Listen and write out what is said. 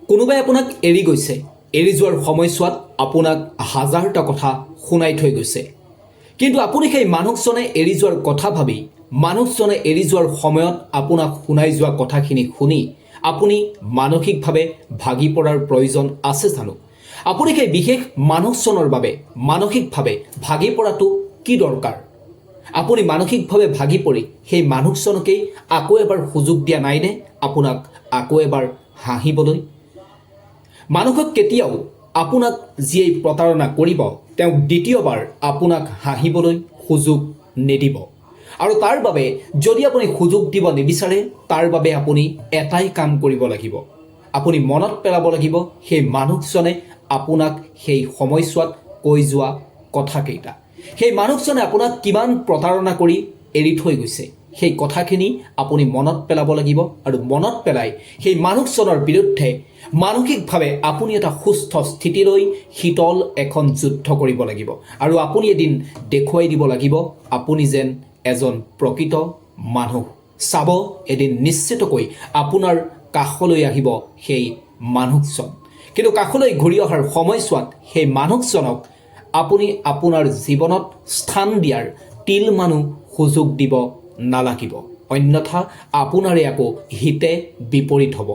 কোনোবাই আপোনাক এৰি গৈছে, এৰি যোৱাৰ সময়ছোৱাত আপোনাক হাজাৰটা কথা শুনাই থৈ গৈছে, কিন্তু আপুনি সেই মানুহজনে এৰি যোৱাৰ কথা ভাবি, মানুহজনে এৰি যোৱাৰ সময়ত আপোনাক শুনাই যোৱা কথাখিনি শুনি আপুনি মানসিকভাৱে ভাগি পৰাৰ প্ৰয়োজন আছে জানো? আপুনি সেই বিশেষ মানুহজনৰ বাবে মানসিকভাৱে ভাগি পৰাটো কি দৰকাৰ? আপুনি মানসিকভাৱে ভাগি পৰি সেই মানুহজনকেই আকৌ এবাৰ সুযোগ দিয়া নাইনে আপোনাক আকৌ এবাৰ হাঁহিবলৈ? মানুহক কেতিয়াও আপোনাক যিয়ে প্ৰতাৰণা কৰিব তেওঁক দ্বিতীয়বাৰ আপোনাক হাঁহিবলৈ সুযোগ নিদিব। আৰু তাৰ বাবে যদি আপুনি সুযোগ দিব নিবিচাৰে, তাৰ বাবে আপুনি এটাই কাম কৰিব লাগিব। আপুনি মনত পেলাব লাগিব সেই মানুহজনে আপোনাক সেই সময়ছোৱাত কৈ যোৱা কথাকেইটা। সেই মানুহজনে আপোনাক কিমান প্ৰতাৰণা কৰি এৰি থৈ গৈছে সেই কথাখিনি আপুনি মনত পেলাব লাগিব, আৰু মনত পেলাই সেই মানুহজনৰ বিৰুদ্ধে মানসিকভাৱে আপুনি এটা সুস্থ স্থিতিলৈ শীতল এখন যুদ্ধ কৰিব লাগিব। আৰু আপুনি এদিন দেখুৱাই দিব লাগিব আপুনি যেন এজন প্ৰকৃত মানুহ। চাব, এদিন নিশ্চিতকৈ আপোনাৰ কাষলৈ আহিব সেই মানুহজন। কিন্তু কাষলৈ ঘূৰি অহাৰ সময়ছোৱাত সেই মানুহজনক আপুনি আপোনাৰ জীৱনত স্থান দিয়াৰ তিলমানো সুযোগ দিব নালাগিব, অন্যথা আপোনাৰে আকৌ হিতে বিপৰীত হ'ব।